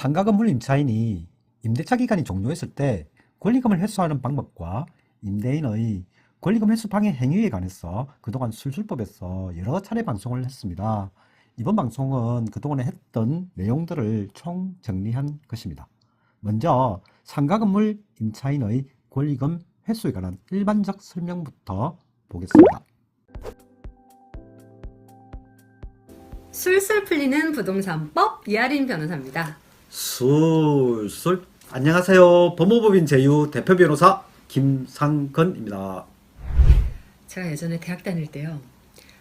상가 건물 임차인이 임대차 기간이 종료했을 때 권리금을 회수하는 방법과 임대인의 권리금 회수 방해 행위에 관해서 그동안 술술법에서 여러 차례 방송을 했습니다. 이번 방송은 그동안에 했던 내용들을 총 정리한 것입니다. 먼저 상가 건물 임차인의 권리금 회수에 관한 일반적 설명부터 보겠습니다. 술술 풀리는 부동산법 이하린 변호사입니다. 술술 안녕하세요. 법무법인 제휴 대표 변호사 김상건입니다. 제가 예전에 대학 다닐 때요.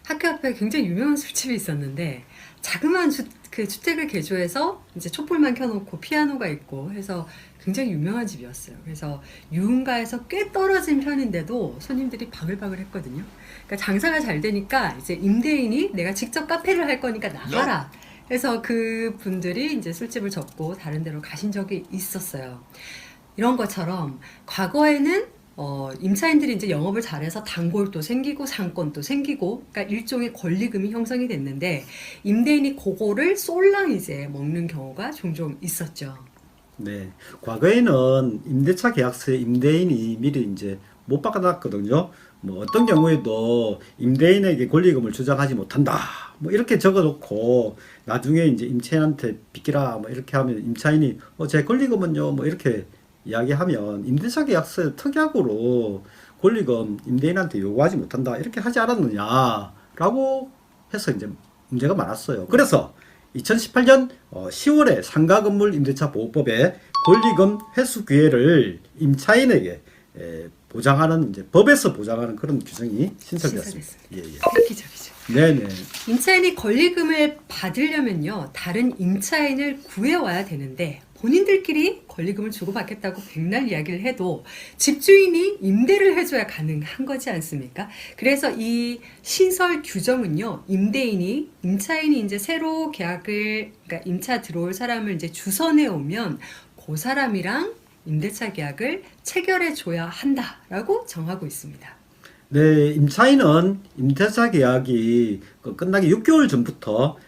학교 앞에 굉장히 유명한 술집이 있었는데 자그마한 주택을 개조해서 이제 촛불만 켜놓고 피아노가 있고 해서 굉장히 유명한 집이었어요. 그래서 유흥가에서 꽤 떨어진 편인데도 손님들이 바글바글 했거든요. 그러니까 장사가 잘 되니까 이제 임대인이 내가 직접 카페를 할 거니까 나가라. 그래서 그 분들이 이제 술집을 접고 다른 데로 가신 적이 있었어요. 이런 것처럼 과거에는 임차인들이 이제 영업을 잘해서 단골도 생기고 상권도 생기고, 그러니까 일종의 권리금이 형성이 됐는데 임대인이 그거를 쏠랑 이제 먹는 경우가 종종 있었죠. 네, 과거에는 임대차 계약서에 임대인이 미리 이제 못 받아놨거든요. 뭐 어떤 경우에도 임대인에게 권리금을 주장하지 못한다. 뭐 이렇게 적어놓고 나중에 이제 임차인한테 비키라 뭐 이렇게 하면 임차인이 제 권리금은요 뭐 이렇게 이야기하면 임대차 계약서에 특약으로 권리금 임대인한테 요구하지 못한다 이렇게 하지 않았느냐라고 해서 이제 문제가 많았어요. 그래서 2018년 10월에 상가건물 임대차 보호법에 권리금 회수 기회를 임차인에게 보장하는 이제 법에서 보장하는 그런 규정이 신설되었습니다. 획기적이죠. 네네. 임차인이 권리금을 받으려면요, 다른 임차인을 구해와야 되는데 본인들끼리 권리금을 주고받겠다고 백날 이야기를 해도 집주인이 임대를 해줘야 가능한 거지 않습니까? 그래서 이 신설 규정은요, 임차인이 이제 새로 그러니까 임차 들어올 사람을 이제 주선해 오면 그 사람이랑 임대차 계약을 체결해 줘야 한다라고 정하고 있습니다. 네, 임차인은 임대차 계약이 끝나기 6개월 전부터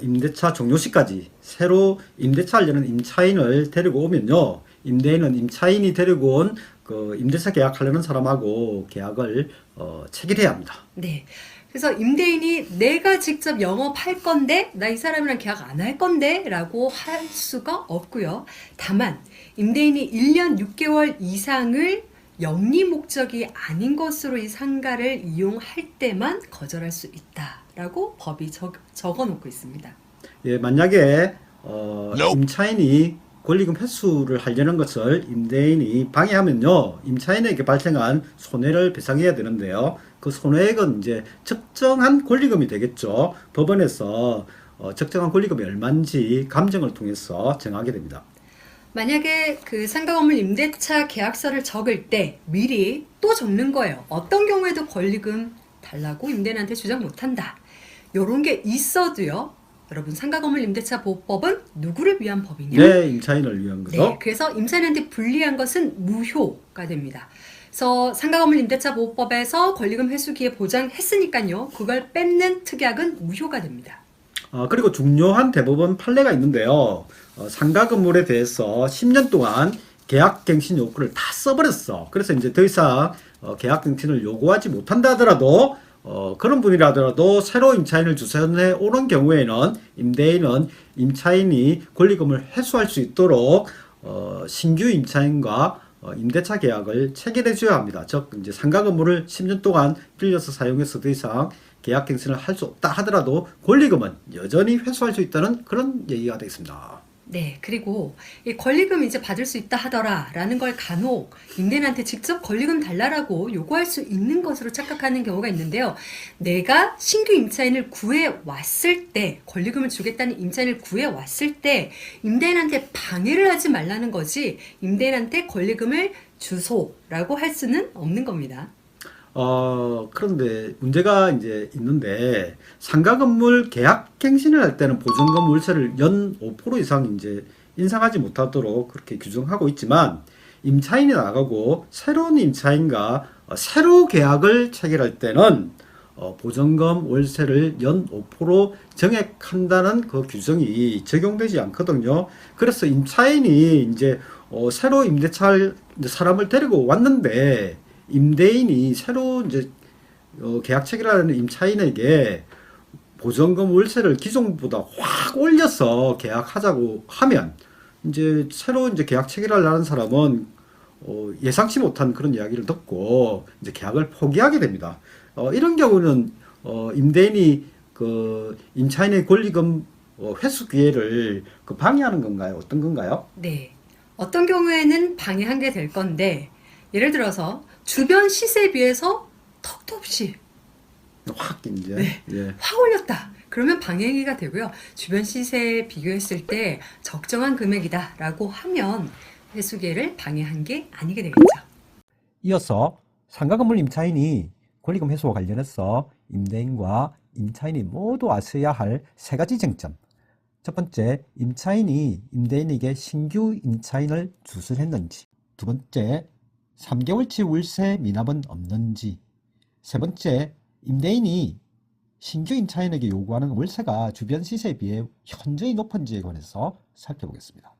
임대차 종료 시까지 새로 임대차 하려는 임차인을 데리고 오면요, 임대인은 임차인이 데리고 온 그 임대차 계약하려는 사람하고 계약을 체결해야 합니다. 네. 그래서 임대인이 내가 직접 영업할 건데 나 이 사람이랑 계약 안 할 건데 라고 할 수가 없고요. 다만 임대인이 1년 6개월 이상을 영리 목적이 아닌 것으로 이 상가를 이용할 때만 거절할 수 있다라고 법이 적어 놓고 있습니다. 예, 만약에 임차인이 권리금 회수를 하려는 것을 임대인이 방해하면요, 임차인에게 발생한 손해를 배상해야 되는데요. 그 손해액은 이제 적정한 권리금이 되겠죠. 법원에서 적정한 권리금이 얼마인지 감정을 통해서 정하게 됩니다. 만약에 그 상가 건물 임대차 계약서를 적을 때 미리 또 적는 거예요. 어떤 경우에도 권리금 달라고 임대인한테 주장 못한다. 요런 게 있어도요, 여러분, 상가 건물 임대차 보호법은 누구를 위한 법이냐? 네, 임차인을 위한 거죠. 네, 그래서 임차인한테 불리한 것은 무효가 됩니다. 그래서 상가 건물 임대차 보호법에서 권리금 회수 기회 보장했으니까요, 그걸 뺏는 특약은 무효가 됩니다. 그리고 중요한 대법원 판례가 있는데요. 상가 건물에 대해서 10년 동안 계약갱신 요구를 다 써버렸어. 그래서 이제 더 이상 계약갱신을 요구하지 못한다 하더라도 그런 분이라더라도 새로 임차인을 주선해 오는 경우에는 임대인은 임차인이 권리금을 회수할 수 있도록 신규 임차인과 임대차 계약을 체결해 줘야 합니다. 즉 이제 상가 건물을 10년 동안 빌려서 사용해서 더 이상 계약 갱신을 할 수 없다 하더라도 권리금은 여전히 회수할 수 있다는 그런 얘기가 되겠습니다. 네, 그리고 이 권리금 이제 받을 수 있다 하더라라는 걸 간혹 임대인한테 직접 권리금 달라라고 요구할 수 있는 것으로 착각하는 경우가 있는데요. 내가 신규 임차인을 구해 왔을 때, 권리금을 주겠다는 임차인을 구해 왔을 때 임대인한테 방해를 하지 말라는 거지, 임대인한테 권리금을 주소라고 할 수는 없는 겁니다. 그런데 문제가 이제 있는데, 상가 건물 계약 갱신을 할 때는 보증금 월세를 연 5% 이상 이제 인상하지 못하도록 그렇게 규정하고 있지만, 임차인이 나가고 새로운 임차인과 새로 계약을 체결할 때는 보증금 월세를 연 5% 정액한다는 그 규정이 적용되지 않거든요. 그래서 임차인이 이제 새로 임대차를 이제 사람을 데리고 왔는데 임대인이 새로 이제 계약 체결하는 임차인에게 보증금 월세를 기존보다 확 올려서 계약하자고 하면 이제 새로 이제 계약 체결하려는 사람은 예상치 못한 그런 이야기를 듣고 이제 계약을 포기하게 됩니다. 이런 경우는 임대인이 그 임차인의 권리금 회수 기회를 그 방해하는 건가요? 어떤 건가요? 네. 어떤 경우에는 방해한 게 될 건데, 예를 들어서 주변 시세에 비해서 턱도 없이 확 이제 네. 예. 확 올렸다. 그러면 방해행위가 되고요. 주변 시세에 비교했을 때 적정한 금액이다라고 하면 회수 기회를 방해한 게 아니게 되겠죠. 이어서 상가 건물 임차인이 권리금 회수와 관련해서 임대인과 임차인이 모두 아셔야 할 세 가지 쟁점. 첫 번째, 임차인이 임대인에게 신규 임차인을 주선했는지. 두 번째, 3개월치 월세 미납은 없는지. 세 번째, 임대인이 신규 임차인에게 요구하는 월세가 주변 시세에 비해 현저히 높은지에 관해서 살펴보겠습니다.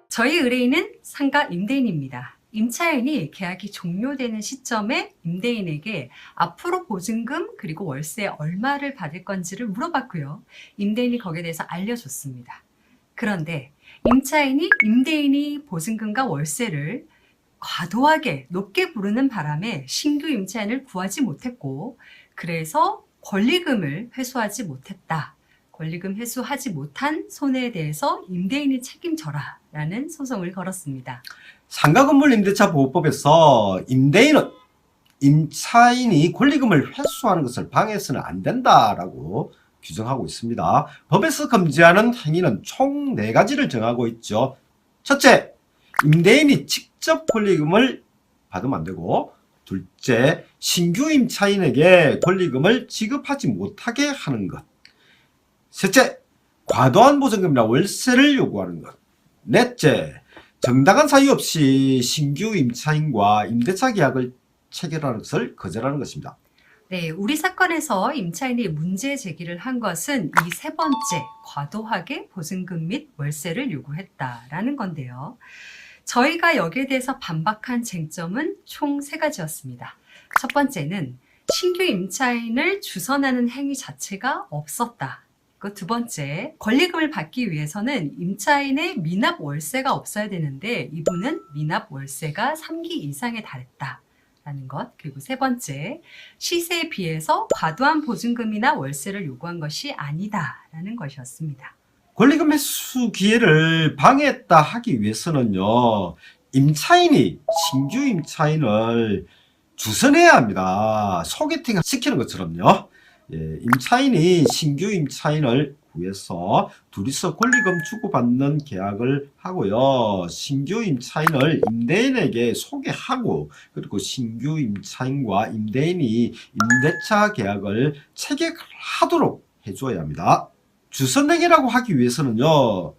저희 의뢰인은 상가 임대인입니다. 임차인이 계약이 종료되는 시점에 임대인에게 앞으로 보증금 그리고 월세 얼마를 받을 건지를 물어봤고요. 임대인이 거기에 대해서 알려줬습니다. 그런데 임차인이 임대인이 보증금과 월세를 과도하게 높게 부르는 바람에 신규 임차인을 구하지 못했고, 그래서 권리금을 회수하지 못했다. 권리금 회수하지 못한 손해에 대해서 임대인이 책임져라 라는 소송을 걸었습니다. 상가건물 임대차 보호법에서 임대인은 임차인이 권리금을 회수하는 것을 방해해서는 안 된다라고 규정하고 있습니다. 법에서 금지하는 행위는 총 4가지를 정하고 있죠. 첫째, 임대인이 직접 권리금을 받으면 안 되고, 둘째, 신규 임차인에게 권리금을 지급하지 못하게 하는 것. 셋째, 과도한 보증금이나 월세를 요구하는 것. 넷째, 정당한 사유 없이 신규 임차인과 임대차 계약을 체결하는 것을 거절하는 것입니다. 네, 우리 사건에서 임차인이 문제 제기를 한 것은 이 세 번째, 과도하게 보증금 및 월세를 요구했다라는 건데요. 저희가 여기에 대해서 반박한 쟁점은 총 3가지였습니다. 첫 번째는 신규 임차인을 주선하는 행위 자체가 없었다. 그 두 번째, 권리금을 받기 위해서는 임차인의 미납 월세가 없어야 되는데 이분은 미납 월세가 3기 이상에 달했다. 라는 것. 그리고 세 번째, 시세에 비해서 과도한 보증금이나 월세를 요구한 것이 아니다라는 것이었습니다. 권리금 회수 기회를 방해했다 하기 위해서는요, 임차인이 신규 임차인을 주선해야 합니다. 소개팅 시키는 것처럼요. 예, 임차인이 신규 임차인을 구해서 둘이서 권리금 주고받는 계약을 하고요. 신규 임차인을 임대인에게 소개하고, 그리고 신규 임차인과 임대인이 임대차 계약을 체결하도록 해줘야 합니다. 주선행위라고 하기 위해서는요,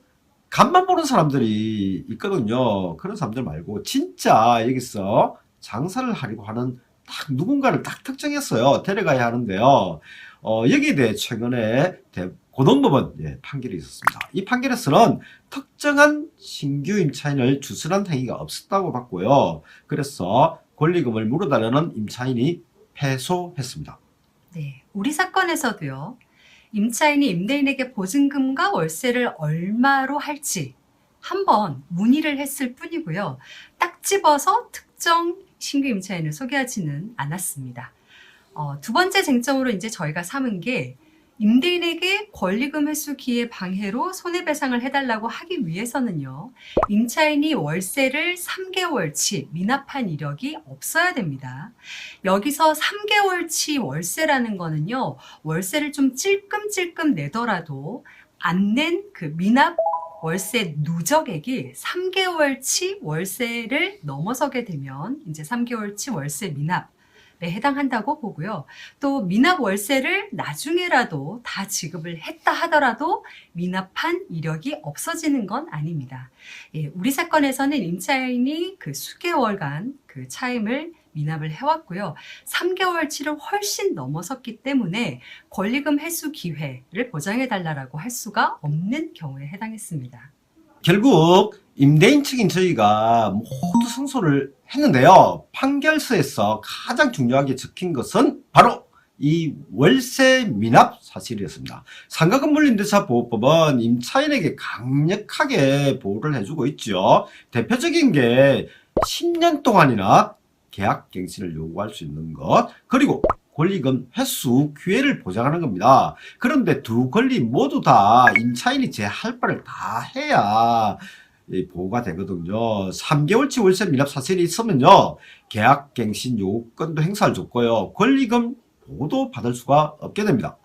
간만 보는 사람들이 있거든요. 그런 사람들 말고 진짜 여기서 장사를 하려고 하는 딱 누군가를 딱 특정했어요. 데려가야 하는데요. 여기에 대해 최근에 고등법원 판결이 있었습니다. 이 판결에서는 특정한 신규 임차인을 주선한 행위가 없었다고 봤고요. 그래서 권리금을 물어달라는 임차인이 패소했습니다. 네, 우리 사건에서도요. 임차인이 임대인에게 보증금과 월세를 얼마로 할지 한번 문의를 했을 뿐이고요. 딱 집어서 특정 신규 임차인을 소개하지는 않았습니다. 두 번째 쟁점으로 이제 저희가 삼은 게 임대인에게 권리금 회수 기회 방해로 손해배상을 해달라고 하기 위해서는요. 임차인이 월세를 3개월치 미납한 이력이 없어야 됩니다. 여기서 3개월치 월세라는 거는요. 월세를 좀 찔끔찔끔 내더라도 안 낸 그 미납 월세 누적액이 3개월치 월세를 넘어서게 되면 이제 3개월치 월세 미납 해당한다고 보고요. 또 미납 월세를 나중에라도 다 지급을 했다 하더라도 미납한 이력이 없어지는 건 아닙니다. 예, 우리 사건에서는 임차인이 그 수개월간 그 차임을 미납을 해왔고요. 3개월치를 훨씬 넘어섰기 때문에 권리금 회수 기회를 보장해달라고 할 수가 없는 경우에 해당했습니다. 결국 임대인 측인 저희가 모두 승소를 했는데요. 판결서에서 가장 중요하게 적힌 것은 바로 이 월세 미납 사실이었습니다. 상가건물임대차 보호법은 임차인에게 강력하게 보호를 해주고 있죠. 대표적인 게 10년 동안이나 계약 갱신을 요구할 수 있는 것, 그리고 권리금 회수 기회를 보장하는 겁니다. 그런데 두 권리 모두 다 임차인이 제 할 바를 다 해야 보호가 되거든요. 3개월치 월세 미납 사실이 있으면요, 계약 갱신 요건도 행사를 줬고요, 권리금 보호도 받을 수가 없게 됩니다.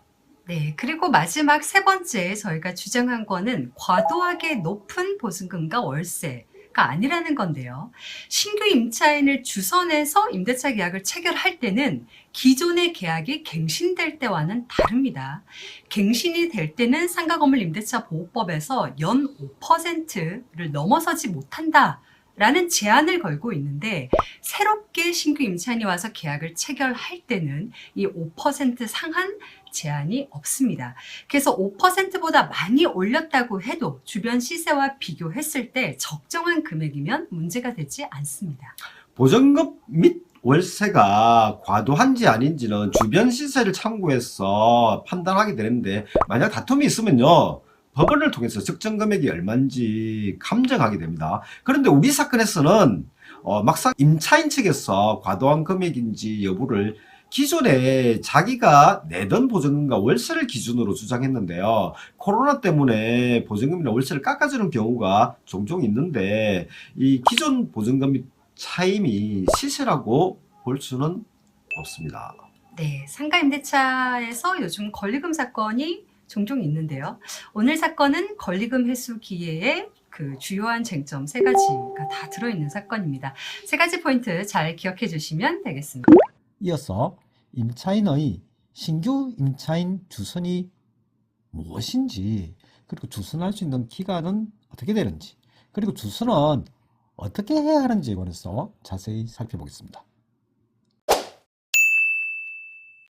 네, 그리고 마지막 세 번째 저희가 주장한 거는 과도하게 높은 보증금과 월세가 아니라는 건데요. 신규 임차인을 주선해서 임대차 계약을 체결할 때는 기존의 계약이 갱신될 때와는 다릅니다. 갱신이 될 때는 상가건물 임대차 보호법에서 연 5%를 넘어서지 못한다 라는 제한을 걸고 있는데, 새롭게 신규 임차인이 와서 계약을 체결할 때는 이 5% 상한 제한이 없습니다. 그래서 5%보다 많이 올렸다고 해도 주변 시세와 비교했을 때 적정한 금액이면 문제가 되지 않습니다. 보증금 및 월세가 과도한지 아닌지는 주변 시세를 참고해서 판단하게 되는데, 만약 다툼이 있으면요, 법원을 통해서 적정 금액이 얼마인지 감정하게 됩니다. 그런데 우리 사건에서는 막상 임차인 측에서 과도한 금액인지 여부를 기존에 자기가 내던 보증금과 월세를 기준으로 주장했는데요. 코로나 때문에 보증금이나 월세를 깎아주는 경우가 종종 있는데, 이 기존 보증금 차임이 시세라고 볼 수는 없습니다. 네, 상가 임대차에서 요즘 권리금 사건이 종종 있는데요. 오늘 사건은 권리금 회수 기회의 그 주요한 쟁점 세 가지가 다 들어있는 사건입니다. 세 가지 포인트 잘 기억해 주시면 되겠습니다. 이어서 임차인의 신규 임차인 주선이 무엇인지, 그리고 주선할 수 있는 기간은 어떻게 되는지, 그리고 주선은 어떻게 해야 하는지에 관해서 자세히 살펴보겠습니다.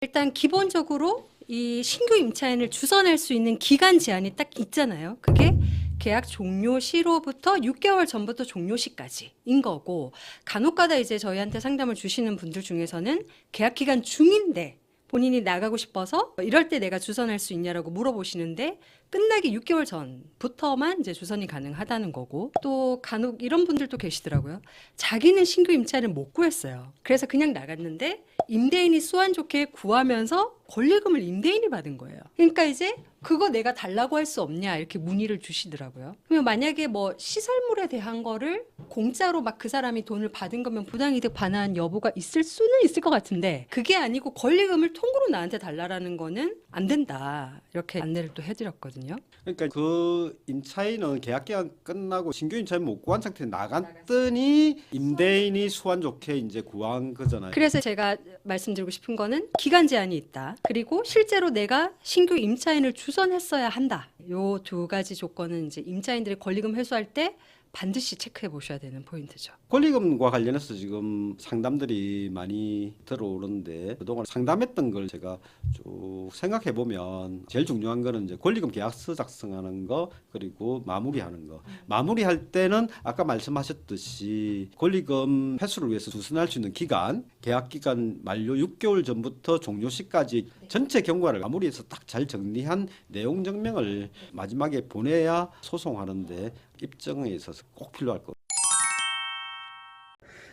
일단 기본적으로 이 신규 임차인을 주선할 수 있는 기간 제한이 딱 있잖아요. 그게 계약 종료 시로부터 6개월 전부터 종료 시까지인 거고, 간혹가다 이제 저희한테 상담을 주시는 분들 중에서는 계약 기간 중인데 본인이 나가고 싶어서 이럴 때 내가 주선할 수 있냐라고 물어보시는데, 끝나기 6개월 전부터만 이제 주선이 가능하다는 거고, 또 간혹 이런 분들도 계시더라고요. 자기는 신규 임차인을 못 구했어요. 그래서 그냥 나갔는데 임대인이 수완 좋게 구하면서 권리금을 임대인이 받은 거예요. 그러니까 이제 그거 내가 달라고 할 수 없냐 이렇게 문의를 주시더라고요. 그러면 만약에 뭐 시설물에 대한 거를 공짜로 막 그 사람이 돈을 받은 거면 부당이득 반환 여부가 있을 수는 있을 것 같은데, 그게 아니고 권리금을 통으로 나한테 달라라는 거는 안 된다, 이렇게 안내를 또 해드렸거든요. 그러니까 그 임차인은 계약 기간 끝나고 신규 임차인 못 구한 상태에 나갔더니 임대인이 수완 좋게 이제 구한 거잖아요. 그래서 제가 말씀드리고 싶은 거는 기간 제한이 있다. 그리고 실제로 내가 신규 임차인을 주선했어야 한다. 요 두 가지 조건은 이제 임차인들이 권리금 회수할 때 반드시 체크해 보셔야 되는 포인트죠. 권리금과 관련해서 지금 상담들이 많이 들어오는데, 그동안 상담했던 걸 제가 쭉 생각해 보면 제일 중요한 거는 이제 권리금 계약서 작성하는 거, 그리고 마무리하는 거. 마무리할 때는 아까 말씀하셨듯이 권리금 회수를 위해서 주선할 수 있는 기간, 계약 기간 만료 6개월 전부터 종료 시까지 전체 경과를 마무리해서 딱 잘 정리한 내용 증명을 마지막에 보내야 소송하는데 입증에 있어서 꼭 필요할 것.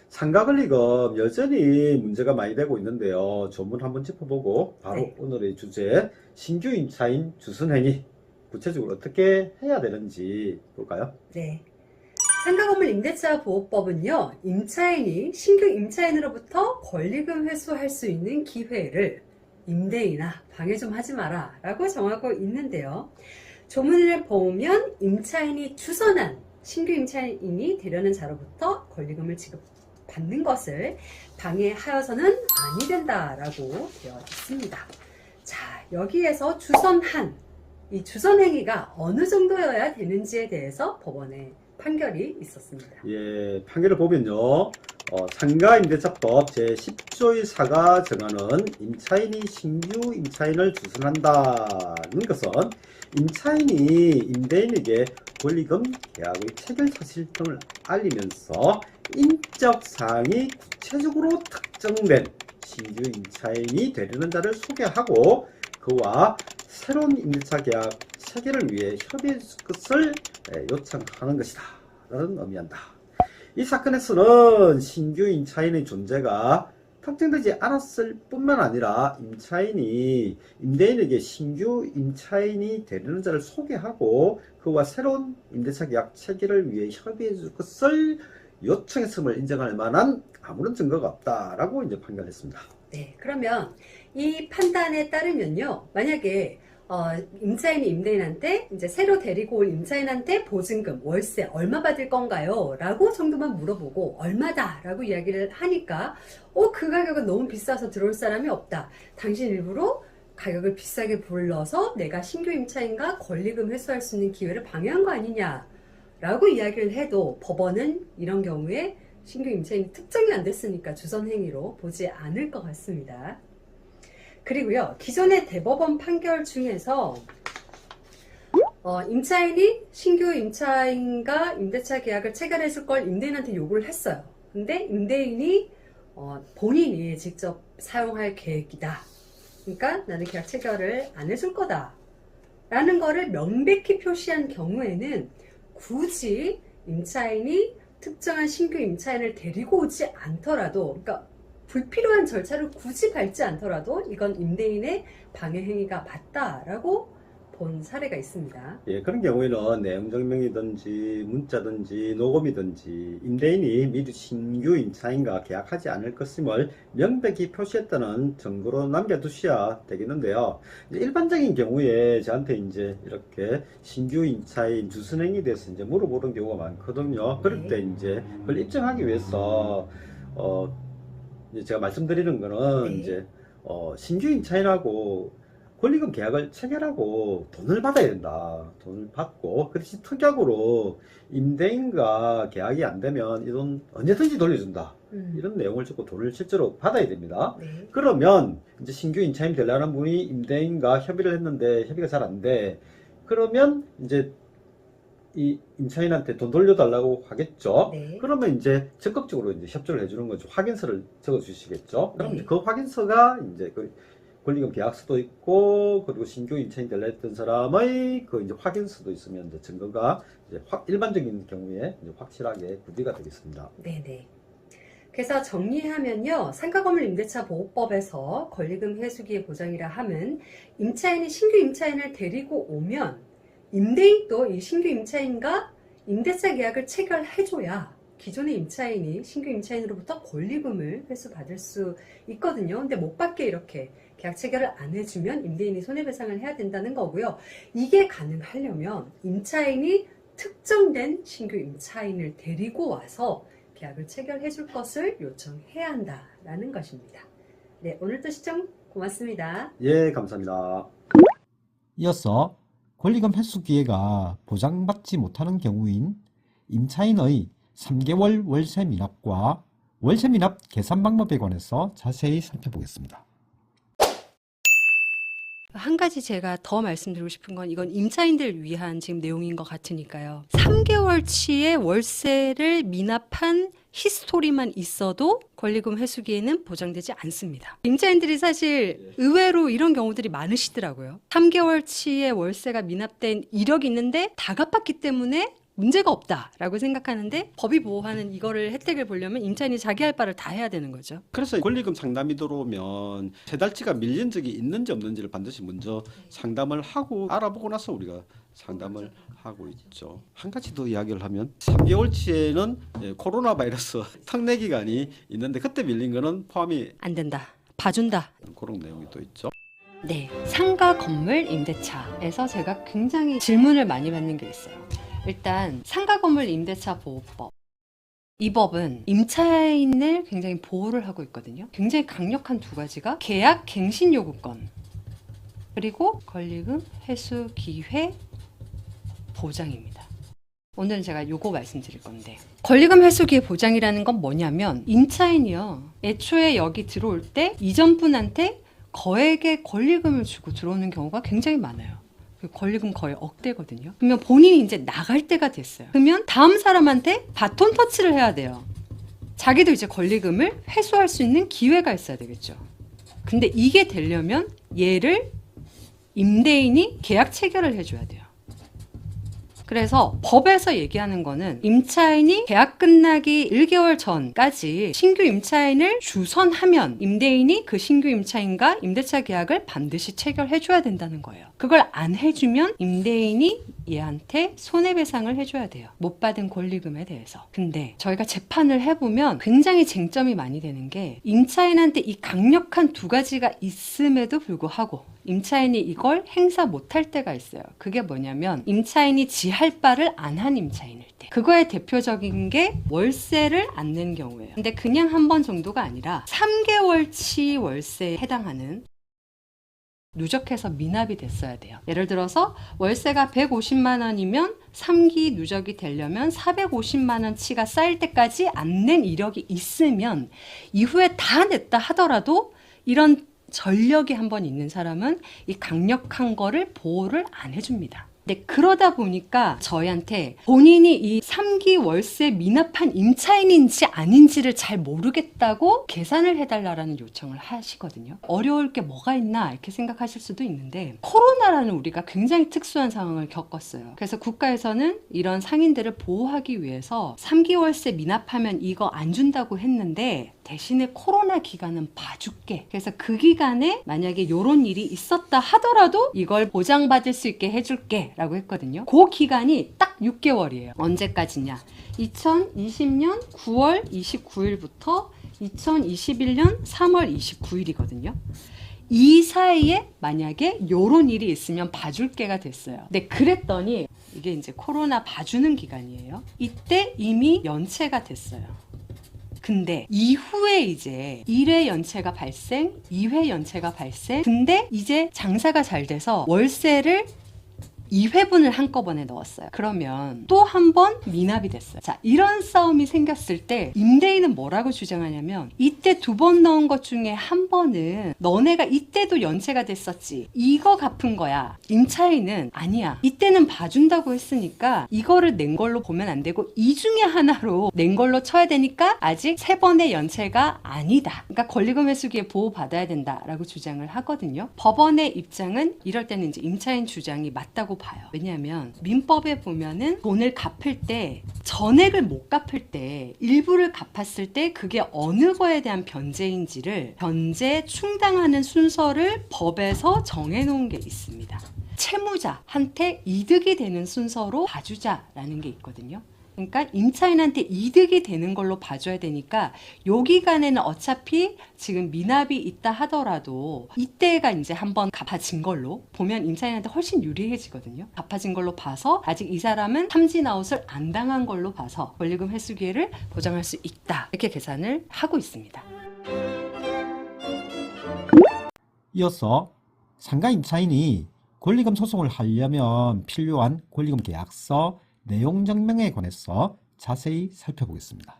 상가권리금 여전히 문제가 많이 되고 있는데요. 전문 한번 짚어보고 바로 네. 오늘의 주제, 신규 임차인 주선행위 구체적으로 어떻게 해야 되는지 볼까요? 네. 상가건물 임대차 보호법은요, 임차인이 신규 임차인으로부터 권리금 회수할 수 있는 기회를 임대인아 방해 좀 하지 마라 라고 정하고 있는데요. 조문을 보면 임차인이 주선한 신규 임차인이 되려는 자로부터 권리금을 지급할 받는 것을 방해하여서는 아니 된다라고 되어 있습니다. 자, 여기에서 주선한 이 주선행위가 어느 정도여야 되는지에 대해서 법원의 판결이 있었습니다. 예, 판결을 보면요. 상가임대차법 제10조의 4가 정하는 임차인이 신규 임차인을 주선한다는 것은 임차인이 임대인에게 권리금 계약의 체결 사실 등을 알리면서 인적 사항이 구체적으로 특정된 신규 임차인이 되려는 자를 소개하고 그와 새로운 임대차 계약 체결을 위해 협의해 줄 것을 요청하는 것이다 라는 의미한다. 이 사건에서는 신규 임차인의 존재가 특정되지 않았을 뿐만 아니라 임차인이 임대인에게 신규 임차인이 되려는 자를 소개하고 그와 새로운 임대차 계약 체결을 위해 협의해 줄 것을 요청했음을 인정할 만한 아무런 증거가 없다라고 이제 판결했습니다. 네, 그러면 이 판단에 따르면요, 만약에 임차인이 임대인한테 이제 새로 데리고 올 임차인한테 보증금, 월세 얼마 받을 건가요? 라고 정도만 물어보고 얼마다 라고 이야기를 하니까 그 가격은 너무 비싸서 들어올 사람이 없다. 당신 일부러 가격을 비싸게 불러서 내가 신규 임차인과 권리금 회수할 수 있는 기회를 방해한 거 아니냐 라고 이야기를 해도 법원은 이런 경우에 신규 임차인이 특정이 안 됐으니까 주선행위로 보지 않을 것 같습니다. 그리고요, 기존의 대법원 판결 중에서 임차인이 신규 임차인과 임대차 계약을 체결해 줄 걸 임대인한테 요구를 했어요. 근데 임대인이 본인이 직접 사용할 계획이다. 그러니까 나는 계약 체결을 안 해줄 거다. 라는 거를 명백히 표시한 경우에는 굳이 임차인이 특정한 신규 임차인을 데리고 오지 않더라도, 그러니까 불필요한 절차를 굳이 밟지 않더라도 이건 임대인의 방해 행위가 맞다라고 본 사례가 있습니다. 예, 그런 경우에는 내용증명이든지 문자든지 녹음이든지 임대인이 미리 신규 임차인과 계약하지 않을 것임을 명백히 표시했다는 증거로 남겨두셔야 되겠는데요. 일반적인 경우에 저한테 이제 이렇게 신규 임차인 주선행위에 대해서 이제 물어보는 경우가 많거든요. 그럴 때 이제 그걸 입증하기 위해서 이제 제가 말씀드리는 거는 이제 신규 임차인하고 권리금 계약을 체결하고 돈을 받아야 된다. 돈을 받고 그렇지 특약으로 임대인과 계약이 안 되면 이 돈 언제든지 돌려준다. 이런 내용을 적고 돈을 실제로 받아야 됩니다. 네. 그러면 이제 신규 임차인 되려는 분이 임대인과 협의를 했는데 협의가 잘 안 돼. 그러면 이제 이 임차인한테 돈 돌려달라고 하겠죠. 네. 그러면 이제 적극적으로 이제 협조를 해주는 거죠. 확인서를 적어주시겠죠. 그럼 네. 이제 그 확인서가 이제 그 권리금 계약서도 있고 그리고 신규 임차인 되려 했던 사람의 그 이제 확인서도 있으면 이제 증거가 이제 일반적인 경우에 이제 확실하게 구비가 되겠습니다. 네네. 그래서 정리하면요, 상가건물 임대차 보호법에서 권리금 회수기의 보장이라 함은 임차인이 신규 임차인을 데리고 오면 임대인도 이 신규 임차인과 임대차 계약을 체결해줘야 기존의 임차인이 신규 임차인으로부터 권리금을 회수받을 수 있거든요. 근데 못 받게 이렇게 계약 체결을 안 해주면 임대인이 손해배상을 해야 된다는 거고요. 이게 가능하려면 임차인이 특정된 신규 임차인을 데리고 와서 계약을 체결해 줄 것을 요청해야 한다라는 것입니다. 네, 오늘도 시청 고맙습니다. 예, 감사합니다. 이어서 권리금 회수 기회가 보장받지 못하는 경우인 임차인의 3개월 월세 미납과 월세 미납 계산 방법에 관해서 자세히 살펴보겠습니다. 한 가지 제가 더 말씀드리고 싶은 건 이건 임차인들 위한 지금 내용인 것 같으니까요. 3개월치의 월세를 미납한 히스토리만 있어도 권리금 회수기에는 보장되지 않습니다. 임차인들이 사실 의외로 이런 경우들이 많으시더라고요. 3개월치의 월세가 미납된 이력이 있는데 다 갚았기 때문에 문제가 없다라고 생각하는데 법이 보호하는 이거를 혜택을 보려면 임차인이 자기 할 바를 다 해야 되는 거죠. 그래서 권리금 상담이 들어오면 세 달치가 밀린 적이 있는지 없는지를 반드시 먼저 상담을 하고 알아보고 나서 우리가 상담을 하고 있죠. 한 가지 더 이야기를 하면 3개월치에는 코로나 바이러스 특례 기간이 있는데 그때 밀린 거는 포함이 안 된다. 봐준다. 그런 내용이 또 있죠. 네, 상가 건물 임대차에서 제가 굉장히 질문을 많이 받는 게 있어요. 일단 상가 건물 임대차 보호법 이 법은 임차인을 굉장히 보호를 하고 있거든요. 굉장히 강력한 두 가지가 계약 갱신 요구권 그리고 권리금 회수 기회 보장입니다. 오늘은 제가 요거 말씀드릴 건데 권리금 회수 기회 보장이라는 건 뭐냐면 임차인이요. 애초에 여기 들어올 때 이전 분한테 거액의 권리금을 주고 들어오는 경우가 굉장히 많아요. 그 권리금 거의 억대거든요. 그러면 본인이 이제 나갈 때가 됐어요. 그러면 다음 사람한테 바톤 터치를 해야 돼요. 자기도 이제 권리금을 회수할 수 있는 기회가 있어야 되겠죠. 근데 이게 되려면 얘를 임대인이 계약 체결을 해줘야 돼요. 그래서 법에서 얘기하는 거는 임차인이 계약 끝나기 1개월 전까지 신규 임차인을 주선하면 임대인이 그 신규 임차인과 임대차 계약을 반드시 체결해줘야 된다는 거예요. 그걸 안 해주면 임대인이 얘한테 손해배상을 해줘야 돼요. 못 받은 권리금에 대해서. 근데 저희가 재판을 해보면 굉장히 쟁점이 많이 되는 게 임차인한테 이 강력한 두 가지가 있음에도 불구하고 임차인이 이걸 행사 못할 때가 있어요. 그게 뭐냐면 임차인이 지할 바를 안 한 임차인일 때. 그거의 대표적인 게 월세를 안 낸 경우예요. 근데 그냥 한 번 정도가 아니라 3개월치 월세에 해당하는 누적해서 미납이 됐어야 돼요. 예를 들어서 월세가 150만 원이면 3기 누적이 되려면 450만 원치가 쌓일 때까지 안 낸 이력이 있으면 이후에 다 냈다 하더라도 이런 전력이 한번 있는 사람은 이 강력한 거를 보호를 안 해줍니다. 근데 그러다 보니까 저희한테 본인이 이 3기 월세 미납한 임차인인지 아닌지를 잘 모르겠다고 계산을 해달라는 요청을 하시거든요. 어려울 게 뭐가 있나 이렇게 생각하실 수도 있는데 코로나라는 우리가 굉장히 특수한 상황을 겪었어요. 그래서 국가에서는 이런 상인들을 보호하기 위해서 3기 월세 미납하면 이거 안 준다고 했는데 대신에 코로나 기간은 봐줄게. 그래서 그 기간에 만약에 이런 일이 있었다 하더라도 이걸 보장받을 수 있게 해줄게 라고 했거든요. 그 기간이 딱 6개월이에요. 언제까지냐? 2020년 9월 29일부터 2021년 3월 29일이거든요. 이 사이에 만약에 이런 일이 있으면 봐줄게가 됐어요. 근데 그랬더니 이게 이제 코로나 봐주는 기간이에요. 이때 이미 연체가 됐어요. 근데 이후에 이제 1회 연체가 발생, 2회 연체가 발생. 근데 이제 장사가 잘 돼서 월세를 2회분을 한꺼번에 넣었어요. 그러면 또 한 번 미납이 됐어요. 자, 이런 싸움이 생겼을 때 임대인은 뭐라고 주장하냐면 이때 2번 넣은 것 중에 한 번은 너네가 이때도 연체가 됐었지. 이거 갚은 거야. 임차인은 아니야. 이때는 봐준다고 했으니까 이거를 낸 걸로 보면 안 되고 이 중에 하나로 낸 걸로 쳐야 되니까 아직 3번의 연체가 아니다. 그러니까 권리금 회수기에 보호받아야 된다라고 주장을 하거든요. 법원의 입장은 이럴 때는 이제 임차인 주장이 맞다고 봐요. 왜냐하면 민법에 보면은 돈을 갚을 때 전액을 못 갚을 때 일부를 갚았을 때 그게 어느 거에 대한 변제인지를 변제 충당하는 순서를 법에서 정해놓은 게 있습니다. 채무자한테 이득이 되는 순서로 봐주자라는 게 있거든요. 그러니까 임차인한테 이득이 되는 걸로 봐줘야 되니까 요 기간에는 어차피 지금 미납이 있다 하더라도 이때가 이제 한번 갚아진 걸로 보면 임차인한테 훨씬 유리해지거든요. 갚아진 걸로 봐서 아직 이 사람은 삼진아웃을 안 당한 걸로 봐서 권리금 회수 기회를 보장할 수 있다. 이렇게 계산을 하고 있습니다. 이어서 상가 임차인이 권리금 소송을 하려면 필요한 권리금 계약서 내용 증명에 관해서 자세히 살펴보겠습니다.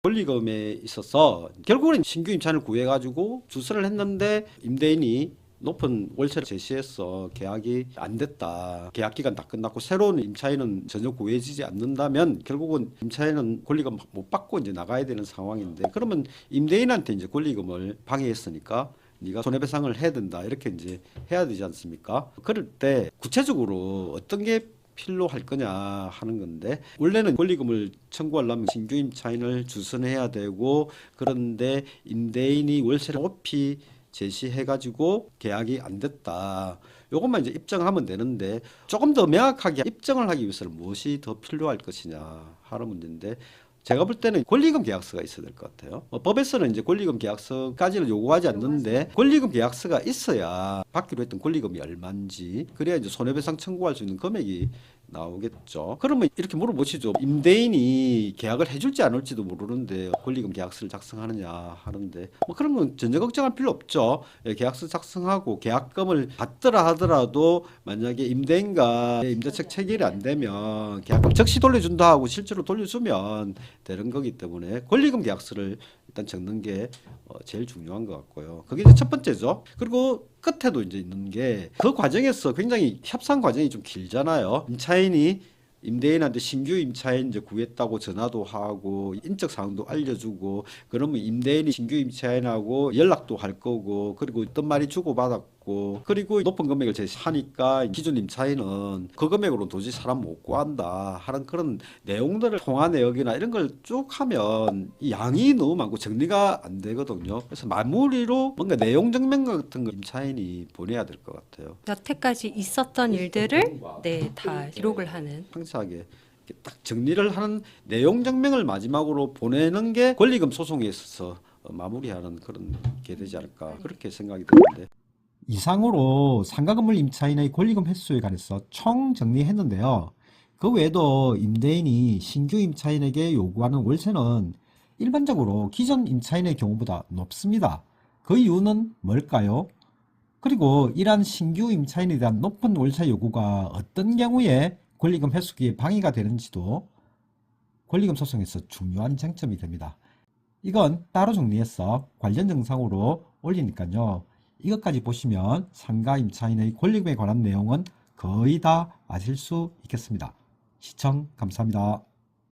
권리금에 있어서 결국은 신규 임차인을 구해가지고 주선을 했는데 임대인이 높은 월세를 제시해서 계약이 안 됐다. 계약 기간 다 끝났고 새로운 임차인은 전혀 구해지지 않는다면 결국은 임차인은 권리금 못 받고 이제 나가야 되는 상황인데 그러면 임대인한테 이제 권리금을 방해했으니까 네가 손해배상을 해야 된다 이렇게 이제 해야 되지 않습니까? 그럴 때 구체적으로 어떤 게 필요할 거냐 하는 건데 원래는 권리금을 청구하려면 신규 임차인을 주선해야 되고 그런데 임대인이 월세를 높이 제시해가지고 계약이 안 됐다. 요것만 이제 입증하면 되는데 조금 더 명확하게 입증을 하기 위해서는 무엇이 더 필요할 것이냐 하는 문제인데 제가 볼 때는 권리금 계약서가 있어야 될 것 같아요. 법에서는 이제 권리금 계약서까지는 요구하지 않는데 권리금 계약서가 있어야 받기로 했던 권리금이 얼마인지 그래야 이제 손해배상 청구할 수 있는 금액이 나오겠죠. 그러면 이렇게 물어보시죠. 임대인이 계약을 해줄지 안 할지도 모르는데 권리금 계약서를 작성하느냐 하는데 뭐 그런 건 전혀 걱정할 필요 없죠. 예, 계약서 작성하고 계약금을 받더라 하더라도 만약에 임대인과 임대차 체결이 안 되면 계약금 즉시 돌려준다 하고 실제로 돌려주면 되는 거기 때문에 권리금 계약서를 일단 적는 게 제일 중요한 것 같고요. 그게 이제 첫 번째죠. 그리고 끝에도 이제 있는 게 그 과정에서 굉장히 협상 과정이 좀 길잖아요. 임차인이 임대인한테 신규 임차인 이제 구했다고 전화도 하고 인적 사항도 알려주고 그러면 임대인이 신규 임차인하고 연락도 할 거고 그리고 어떤 말이 주고받았고 그리고 높은 금액을 제시하니까 기존 임차인은 그 금액으로 도저히 사람 못 구한다 하는 그런 내용들을 통화 내역이나 이런 걸 쭉 하면 이 양이 너무 많고 정리가 안 되거든요. 그래서 마무리로 뭔가 내용 증명 같은 거 임차인이 보내야 될 것 같아요. 여태까지 있었던 일들을 네, 다 기록을 하는. 상세하게 이렇게 딱 정리를 하는 내용 증명을 마지막으로 보내는 게 권리금 소송에 있어서 마무리하는 그런 게 되지 않을까 그렇게 생각이 드는데 이상으로 상가 건물 임차인의 권리금 횟수에 관해서 총 정리했는데요. 그 외에도 임대인이 신규 임차인에게 요구하는 월세는 일반적으로 기존 임차인의 경우보다 높습니다. 그 이유는 뭘까요? 그리고 이러한 신규 임차인에 대한 높은 월세 요구가 어떤 경우에 권리금 회수기에 방해가 되는지도 권리금 소송에서 중요한 쟁점이 됩니다. 이건 따로 정리해서 관련 영상으로 올리니까요. 이것까지 보시면 상가 임차인의 권리금에 관한 내용은 거의 다 아실 수 있겠습니다. 시청 감사합니다.